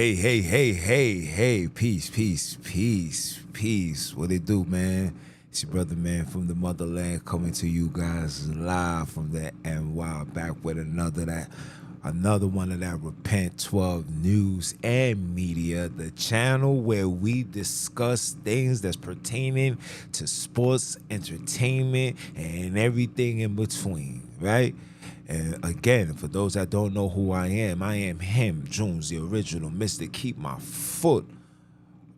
Hey, peace. What it do, man? It's your brother, man, from the motherland, coming to you guys live from the NY, back with another one of that Repent 12 news and media, the channel where we discuss things that's pertaining to sports, entertainment, and everything in between, right? And again, for those that don't know who I am him, Jones, the original Mr. Keep my foot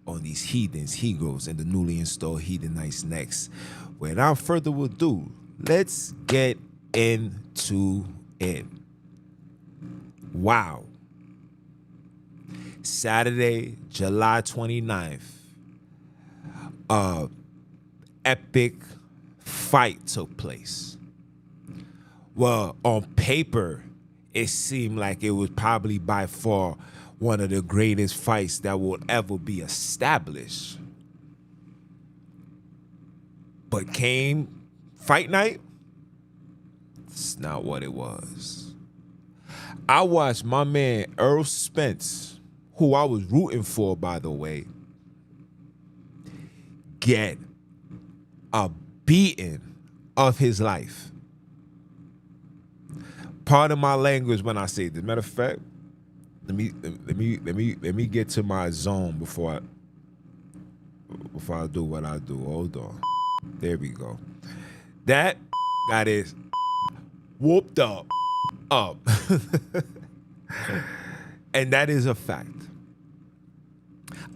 on these heathens, Hebrews, and the newly installed Heathenites next. Without further ado, let's get into it. Wow. Saturday, July 29th, epic fight took place. Well, on paper, it seemed like it was probably by far one of the greatest fights that will ever be established. But came fight night, it's not what it was. I watched my man Errol Spence, who I was rooting for, by the way, get a beating of his life. Pardon my language when I say this. Matter of fact, let me get to my zone before I do what I do. Hold on. There we go. That got his whooped up. And that is a fact.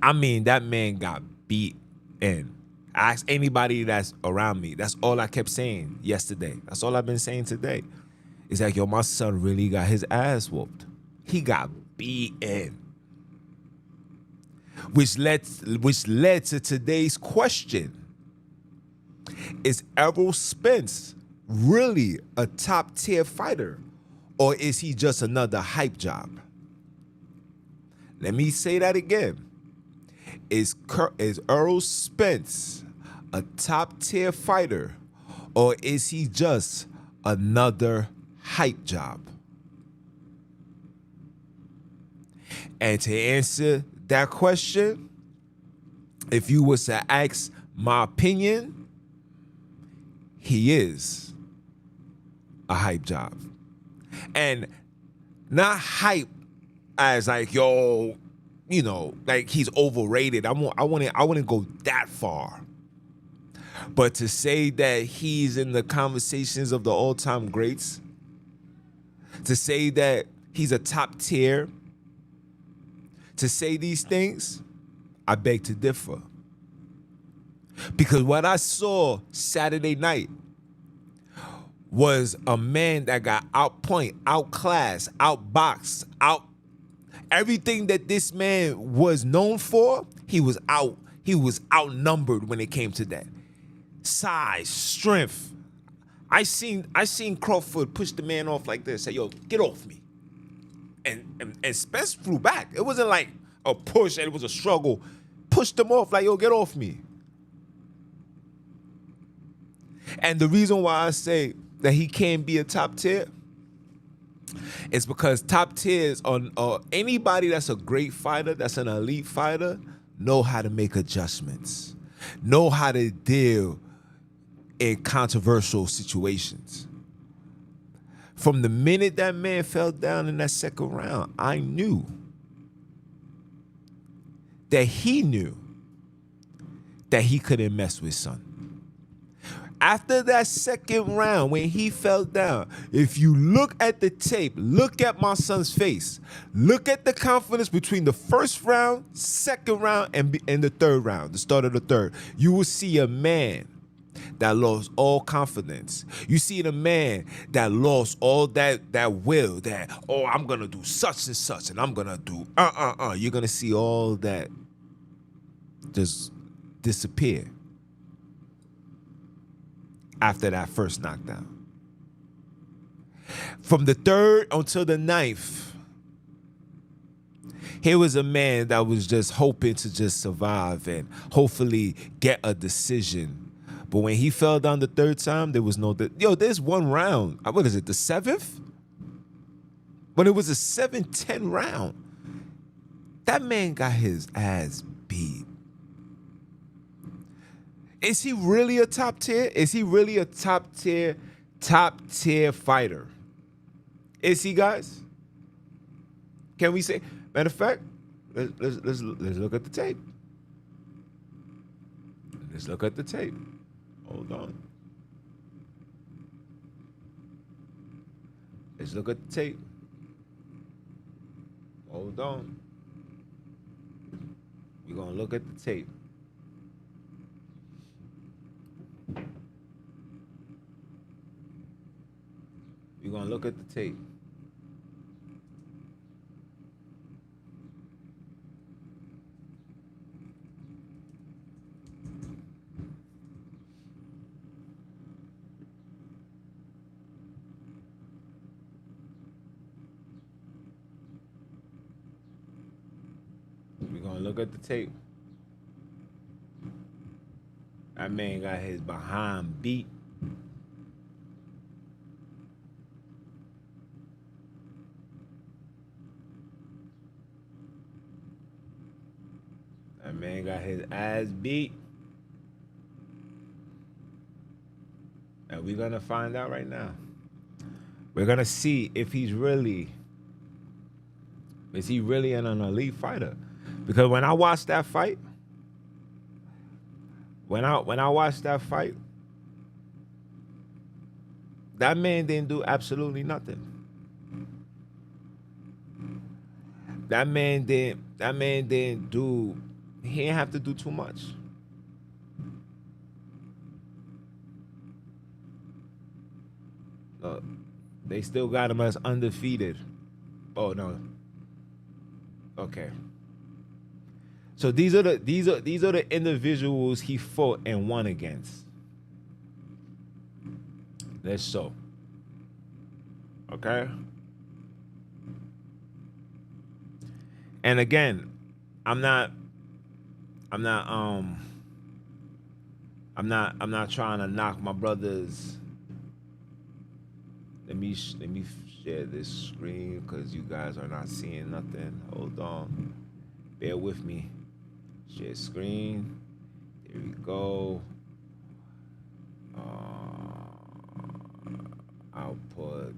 I mean, that man got beat in. Ask anybody that's around me. That's all I kept saying yesterday. That's all I've been saying today. It's like, yo, my son really got his ass whooped. He got beaten. Which led to today's question. Is Errol Spence really a top tier fighter? Or is he just another hype job? Let me say that again. Is Errol Spence a top tier fighter? Or is he just another hype job? And to answer that question, if you was to ask my opinion, he is a hype job. And not hype as like, yo, you know, like he's overrated. I wouldn't go that far. But to say that he's in the conversations of the all-time greats, to say that he's a top tier, to say these things, I beg to differ. Because what I saw Saturday night was a man that got outpoint, outclassed, outboxed, everything that this man was known for. He was outnumbered when it came to that. Size, strength. I seen Crawford push the man off like this, say, yo, get off me. And Spence flew back. It wasn't like a push and it was a struggle. Pushed him off like, yo, get off me. And the reason why I say that he can't be a top tier is because top tiers on anybody that's a great fighter, that's an elite fighter, know how to make adjustments, know how to deal in controversial situations. From the minute that man fell down in that second round, I knew that he knew that he couldn't mess with son. After that second round, when he fell down, if you look at the tape, look at my son's face, look at the confidence between the first round, second round, and the third round, the start of the third, you will see a man that lost all confidence. You see the man that lost all that will, that, oh, I'm going to do such and such, and I'm going to do You're going to see all that just disappear after that first knockdown. From the third until the ninth, here was a man that was just hoping to just survive and hopefully get a decision. But when he fell down the third time, there was no... there's one round. What is it, the seventh? When it was a 7-10 round. That man got his ass beat. Is he really a top tier? Is he really a top tier fighter? Is he, guys? Can we say? Matter of fact, let's look at the tape. Let's look at the tape. Hold on. Let's look at the tape. Hold on. We're gonna look at the tape. We're gonna look at the tape. We're gonna look at the tape. That man got his behind beat. That man got his ass beat. And we're gonna find out right now. We're gonna see if is he really an elite fighter? Because when I watched that fight, when I watched that fight, that man didn't do absolutely nothing. That man didn't do, he didn't have to do too much. Look, they still got him as undefeated. Oh no. Okay. So these are the individuals he fought and won against. Let's show. Okay. And again, I'm not trying to knock my brothers. Let me share this screen because you guys are not seeing nothing. Hold on. Bear with me. Share screen. There we go. Output.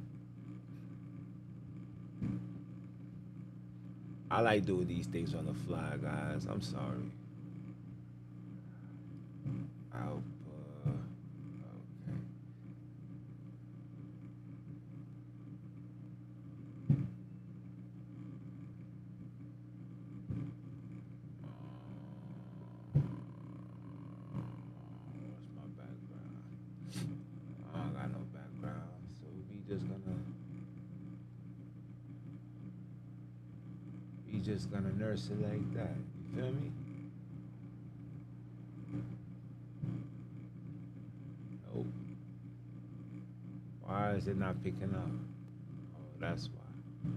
I like doing these things on the fly, guys. I'm sorry. Output. Okay. What's my background? I don't got no background, so we just gonna nurse it like that. You feel me? Nope. Why is it not picking up? Oh, that's why.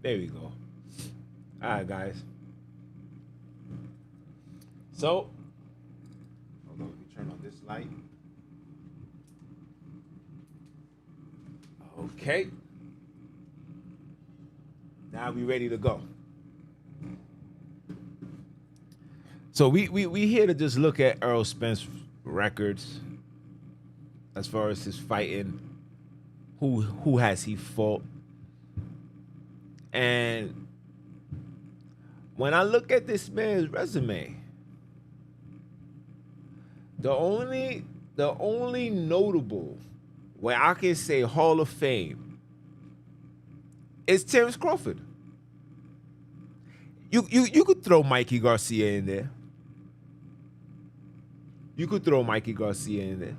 There we go. All right, guys. So, hold on, let me turn on this light. Okay. Now we ready to go. So we here to just look at Errol Spence records as far as his fighting. Who has he fought? And when I look at this man's resume, the only notable where I can say Hall of Fame is Terrence Crawford. You could throw Mikey Garcia in there. You could throw Mikey Garcia in there.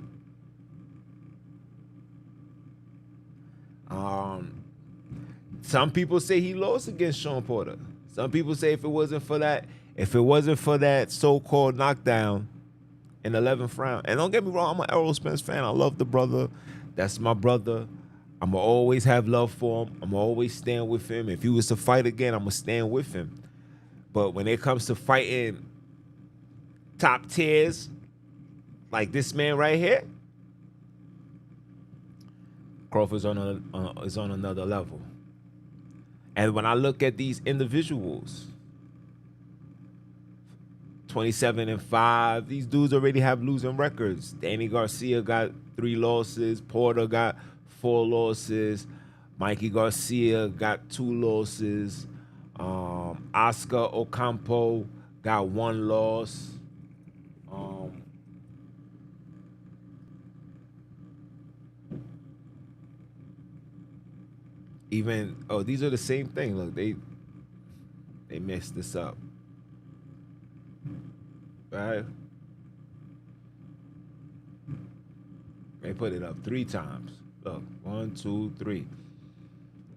Some people say he lost against Sean Porter. Some people say if it wasn't for that so-called knockdown in the 11th round. And don't get me wrong, I'm an Errol Spence fan. I love the brother. That's my brother. I'm going to always have love for him. I'm going to always stand with him. If he was to fight again, I'm going to stand with him. But when it comes to fighting top tiers, like this man right here, Crawford's is on another level. And when I look at these individuals, 27-5, these dudes already have losing records. Danny Garcia got 3 losses. Porter got 4 losses. Mikey Garcia got 2 losses. Oscar Ocampo got 1 loss. These are the same thing. Look, they messed this up. Right? They put it up 3 times. Look, 1, 2, 3.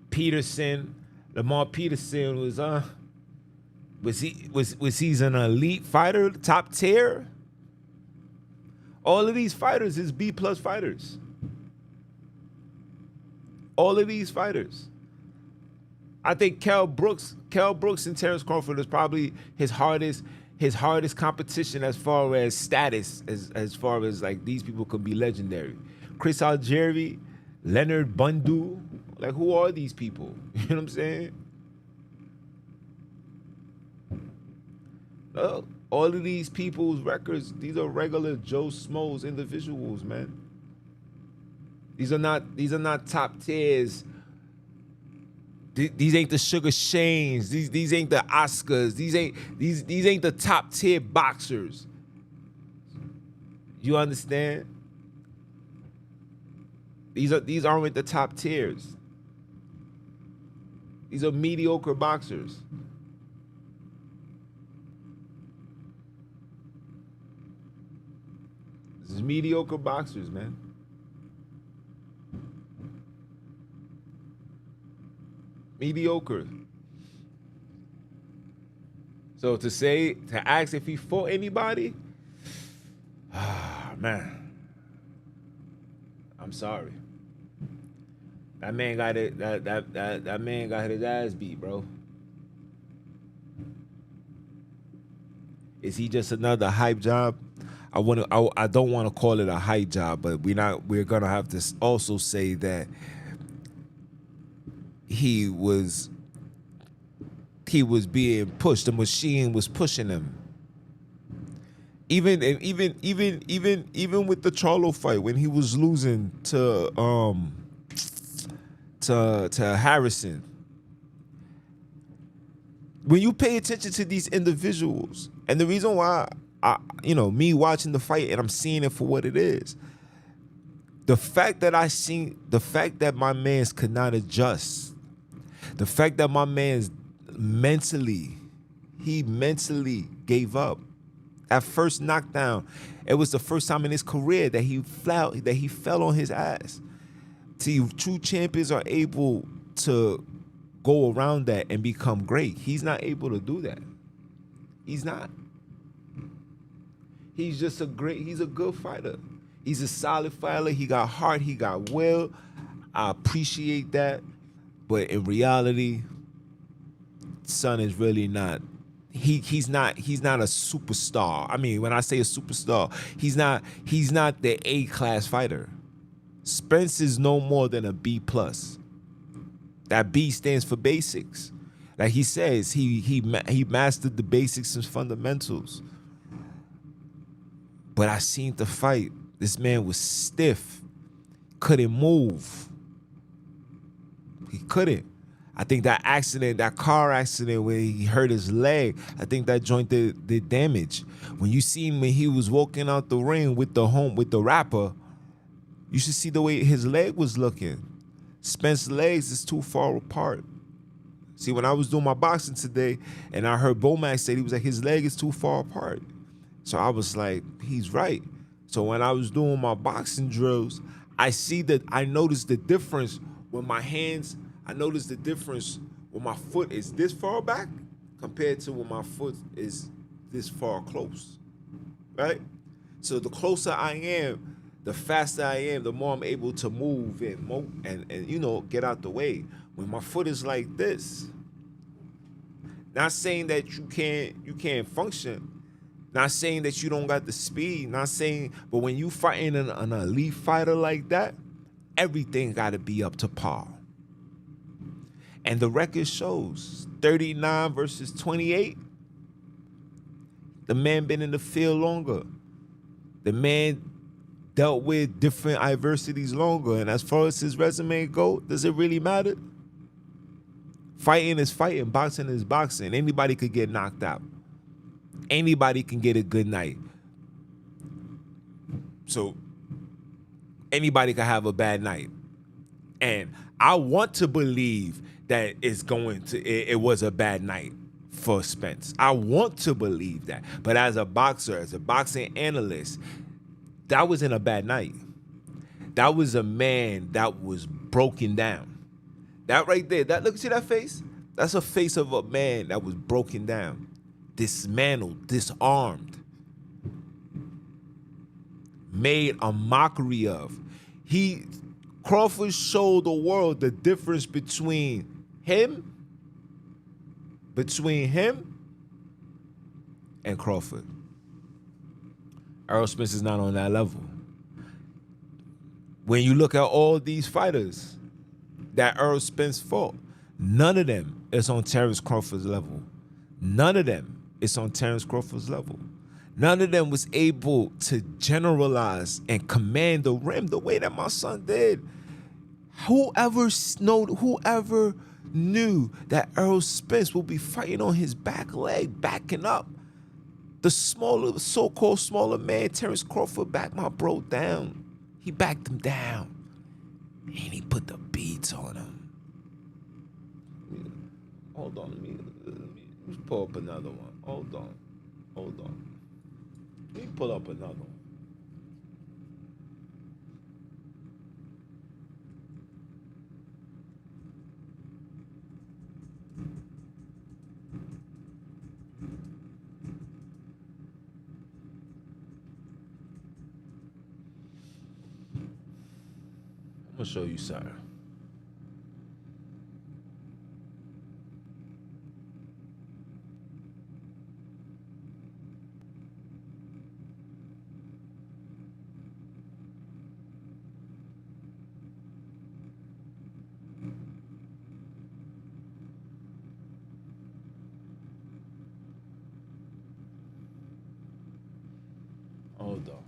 Peterson, Lamar Peterson was he's an elite fighter, top tier? All of these fighters is B+ fighters. All of these fighters. I think Kell Brooks and Terrence Crawford is probably his hardest competition as far as status, as far as like these people could be legendary. Chris Algieri, Leonard Bundu, like who are these people? You know what I'm saying? Look, all of these people's records, these are regular Joe Schmoes individuals, man. These are not top tiers. These ain't the Sugar Shanes. These ain't the Oscars. These ain't the top tier boxers. You understand? These aren't the top tiers. These are mediocre boxers. This is mediocre boxers, man. Mediocre. So to ask if he fought anybody, man, I'm sorry. That man got it. That man got his ass beat, bro. Is he just another hype job? I don't want to call it a hype job, but we're gonna have to also say that he was being pushed. The machine was pushing him. Even with the Charlo fight when he was losing to Harrison. When you pay attention to these individuals, and the reason why me watching the fight and I'm seeing it for what it is, the fact that my mans could not adjust, the fact that my man's mentally gave up. That first knockdown, it was the first time in his career that he fell on his ass. See, true champions are able to go around that and become great. He's not able to do that. He's not. He's just he's a good fighter. He's a solid fighter. He got heart, he got will. I appreciate that. But in reality, son is really not. He's not a superstar. I mean, when I say a superstar, he's not the A-class fighter. Spence is no more than a B+. That B stands for basics. Like he says, he mastered the basics and fundamentals. But I seen the fight. This man was stiff. Couldn't move. He couldn't. I think that car accident where he hurt his leg, I think that joint did damage. When you see him when he was walking out the ring with the rapper, you should see the way his leg was looking. Spence's legs is too far apart. See, when I was doing my boxing today and I heard Bomax say, he was like, his leg is too far apart. So I was like, he's right. So when I was doing my boxing drills, I noticed the difference when my hands, I noticed the difference when my foot is this far back compared to when my foot is this far close, right? So the closer I am, the faster I am, the more I'm able to move and get out the way. When my foot is like this, not saying that you can't function, not saying that you don't got the speed, not saying, but when you fighting an elite fighter like that, everything got to be up to par. And the record shows 39 versus 28. The man been in the field longer. The man dealt with different adversities longer. And as far as his resume go, does it really matter? Fighting is fighting. Boxing is boxing. Anybody could get knocked out. Anybody can get a good night. So anybody can have a bad night. And I want to believe that it was a bad night for Spence. I want to believe that. But as a boxer, as a boxing analyst, that wasn't a bad night. That was a man that was broken down. That right there, see that face? That's a face of a man that was broken down, dismantled, disarmed, made a mockery of. Crawford showed the world the difference between him and Crawford. Errol Spence is not on that level. When you look at all these fighters that Errol Spence fought, none of them is on Terence Crawford's level. None of them is on Terence Crawford's level. None of them was able to generalize and command the rim the way that my son did. Whoever knew that Errol Spence will be fighting on his back leg, backing up the so-called smaller man, Terence Crawford, backed my bro down. He backed him down. And he put the beats on him. Hold on, let me pull up another one. Hold on. Let me pull up another one. I'm gonna show you something. Hold on.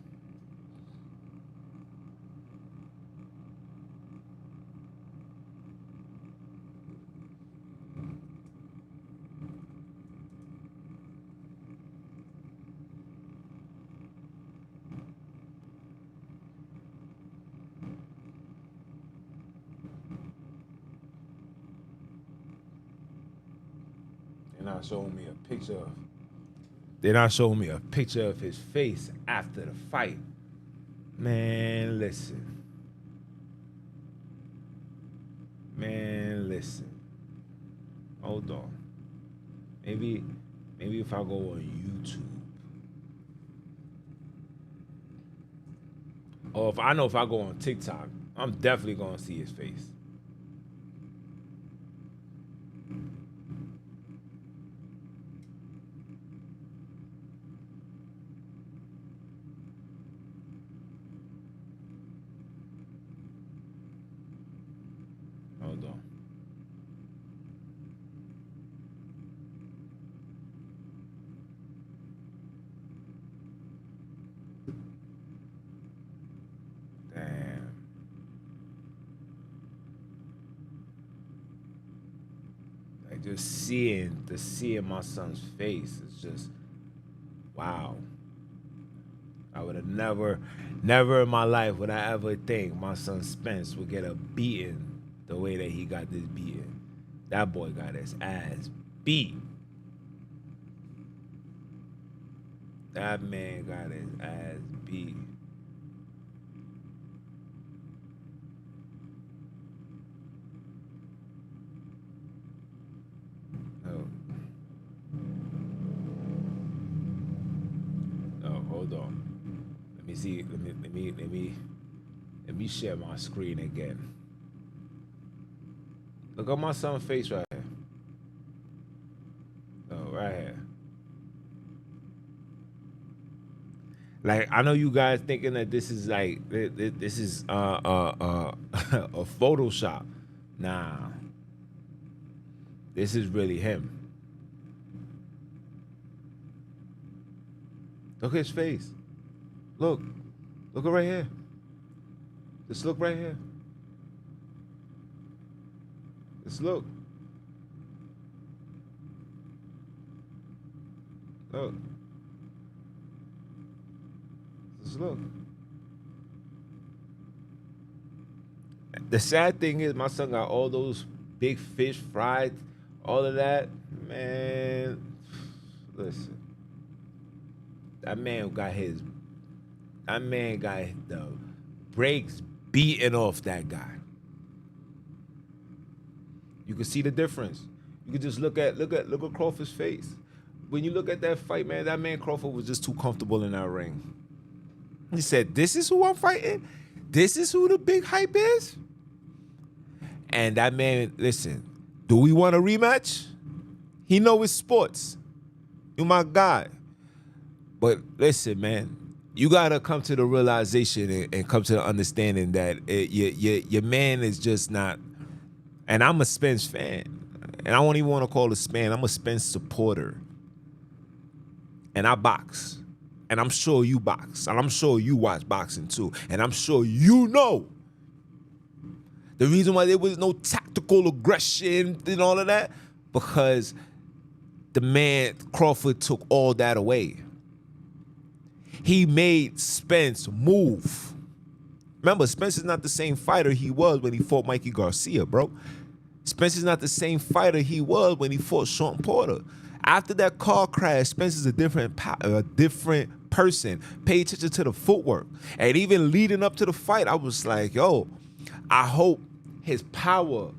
They're not showing me a picture of his face after the fight. Man, listen. Hold on. Maybe if I go on YouTube. Or if I go on TikTok, I'm definitely gonna see his face. Hold on. Damn. Like just seeing my son's face is just wow. I would have never in my life would I ever think my son Spence would get a beating the way that he got this beating. That boy got his ass beat. That man got his ass beat. No, hold on. Let me see. Let me share my screen again. Look at my son's face right here. Oh, right here. Like, I know you guys thinking that this is like this is a Photoshop. Nah. This is really him. Look at his face. Look. Look at right here. Just look right here. Just look. Look. Just look. The sad thing is my son got all those big fish fried, all of that. Man, listen. That man got the brakes beating off that guy. You can see the difference. You can just look at Crawford's face. When you look at that fight, man, that man Crawford was just too comfortable in that ring. He said, "This is who I'm fighting? This is who the big hype is?" And that man, listen, do we want a rematch? He know it's sports. You my guy. But listen, man, you gotta come to the realization and come to the understanding that your man is just not. And I'm a Spence fan, and I don't even want to call it Spence. I'm a Spence supporter, and I box, and I'm sure you box, and I'm sure you watch boxing too, and I'm sure you know the reason why there was no tactical aggression and all of that, because the man Crawford took all that away. He made Spence move. Remember, Spence is not the same fighter he was when he fought Mikey Garcia, bro. Spence is not the same fighter he was when he fought Sean Porter. After that car crash, Spence is a different person. Pay attention to the footwork. And even leading up to the fight, I was like, yo, I hope his power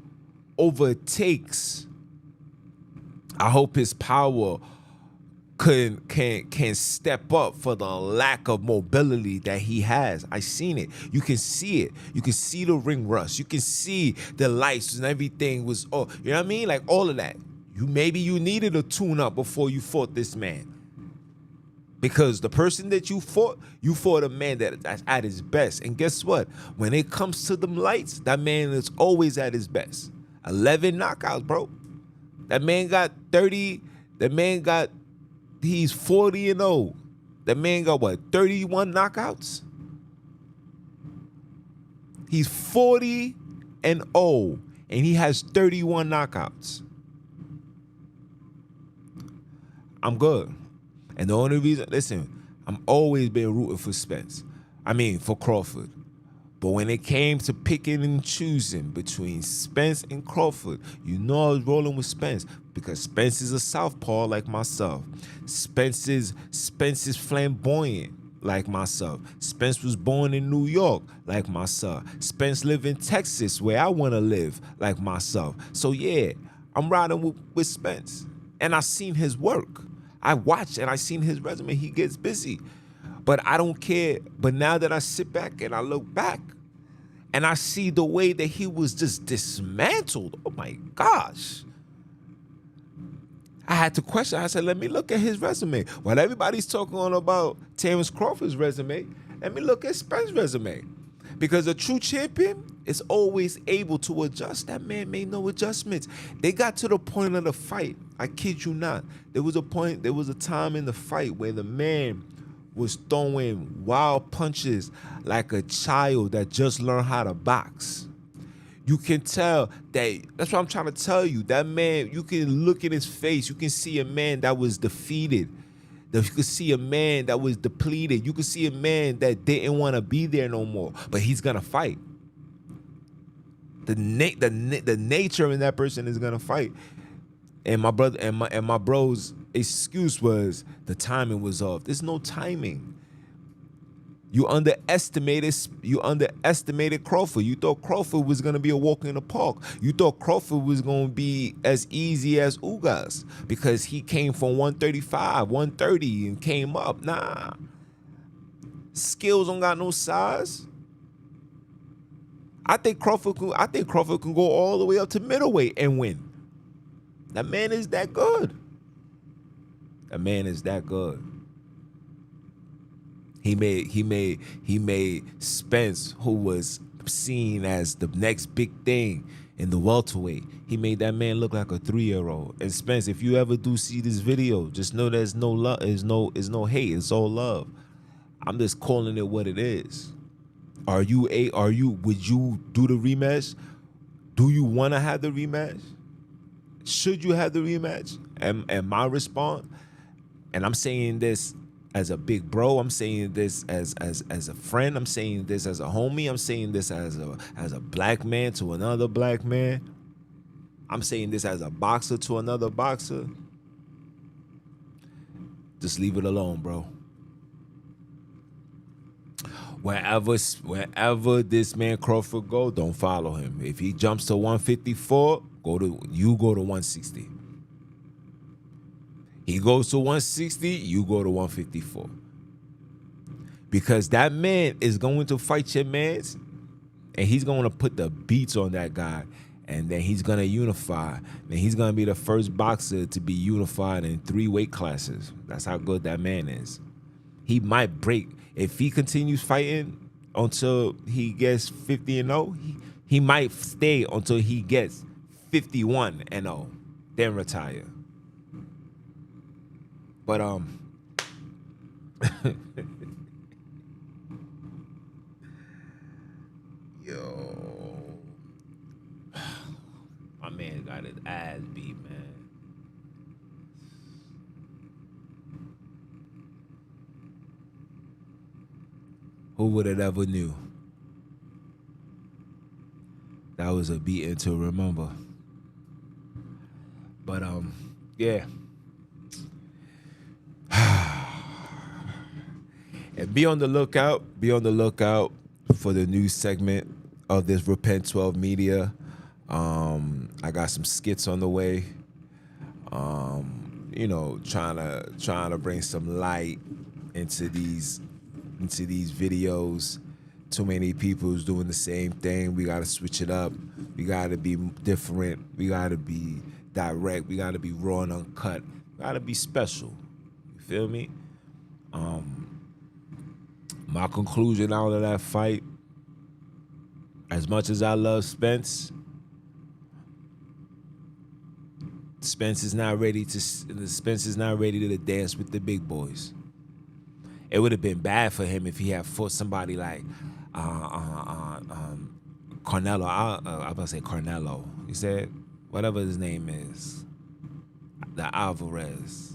overtakes. I hope his power can step up for the lack of mobility that he has. I seen it. You can see it. You can see the ring rust. You can see the lights and everything was, you know what I mean? Like all of that. Maybe you needed a tune-up before you fought this man. Because the person that you fought a man that's at his best. And guess what? When it comes to them lights, that man is always at his best. 11 knockouts, bro. That man got 30. He's 40-0. That man got what? 31 knockouts? He's 40-0, and he has 31 knockouts. I'm good. And the only reason, listen, I'm always been rooting for for Crawford. But when it came to picking and choosing between Spence and Crawford, you know I was rolling with Spence because Spence is a southpaw like myself. Spence is flamboyant like myself. Spence was born in New York like myself. Spence live in Texas where I want to live like myself. So yeah, I'm riding with Spence. And I seen his work. I watched and I seen his resume. He gets busy. But I don't care. But now that I sit back and I look back and I see the way that he was just dismantled. Oh my gosh. I had to question. I said, let me look at his resume. While everybody's talking about Terrence Crawford's resume, let me look at Spence's resume. Because a true champion is always able to adjust. That man made no adjustments. They got to the point of the fight. I kid you not. There was a time in the fight where the man was throwing wild punches like a child that just learned how to box. You can tell that's what I'm trying to tell you. That man, you can look in his face. You can see a man that was defeated. You could see a man that was depleted. You could see a man that didn't want to be there no more. But he's gonna fight. The nature in that person is gonna fight. And my brother and my bro's excuse was the timing was off. There's no timing. You underestimated Crawford. You thought Crawford was gonna be a walk in the park. You thought Crawford was gonna be as easy as Ugas because he came from 135, 130 and came up. Nah. Skills don't got no size. I think Crawford can go all the way up to middleweight and win. That man is that good. That man is that good. He made Spence, who was seen as the next big thing in the welterweight. He made that man look like a 3-year-old. And Spence, if you ever do see this video, just know there's no love, there's no hate, it's all love. I'm just calling it what it is. Would you do the rematch? Do you want to have the rematch? Should you have the rematch? And my response, and I'm saying this as a big bro, I'm saying this as a friend, I'm saying this as a homie, I'm saying this as a black man to another black man, I'm saying this as a boxer to another boxer. Just leave it alone, bro. Wherever this man Crawford go, don't follow him. If he jumps to 154, go to 160. He goes to 160, you go to 154. Because that man is going to fight your mans, and he's going to put the beats on that guy, and then he's going to unify. Then he's going to be the first boxer to be unified in 3 weight classes. That's how good that man is. He might break. If he continues fighting until he gets 50-0, he might stay until he gets 51-0, then retire. But yo, my man got his ass beat, man. Who would have ever knew? That was a beating to remember. But yeah. And be on the lookout for the new segment of this Repent 12 Media. I got some skits on the way. Trying to bring some light into these videos. Too many people is doing the same thing. We gotta switch it up. We gotta be different. We gotta be direct. We gotta be raw and uncut. We gotta be special. You feel me? My conclusion out of that fight, as much as I love Spence, Spence is not ready to dance with the big boys. It would have been bad for him if he had fought somebody like Carnelo. I was about to say Carnelo. He said whatever his name is, the Alvarez.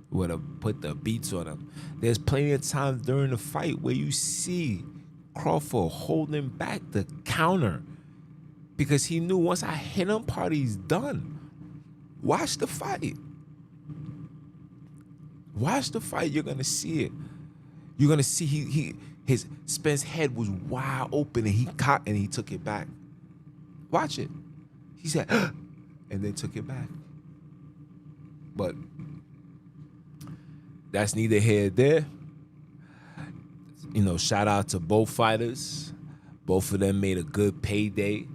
Would have put the beats on him. There's plenty of times during the fight where you see Crawford holding back the counter because he knew once I hit him, party's done. Watch the fight. Watch the fight. You're gonna see it. You're gonna see his Spence's head was wide open and he caught and he took it back. Watch it. He said, and then took it back. But that's neither here nor there. Shout out to both fighters. Both of them made a good payday.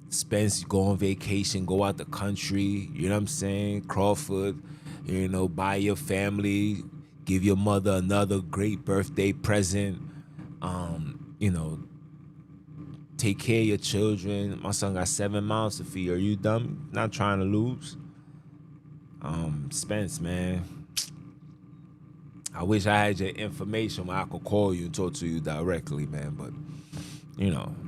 Spence, go on vacation, go out the country. You know what I'm saying? Crawford, buy your family, give your mother another great birthday present. Take care of your children. My son got 7 mouths to feed. Are you dumb? Not trying to lose. Spence, man. I wish I had your information where I could call you and talk to you directly, man. But,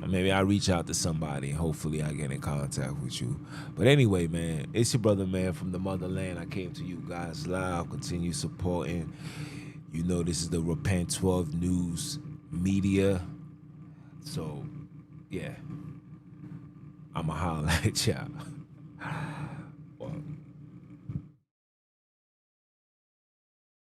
maybe I reach out to somebody and hopefully I get in contact with you. But anyway, man, it's your brother, man, from the motherland. I came to you guys live. Continue supporting. This is the Repent 12 News Media. So, yeah. I'ma holler at y'all.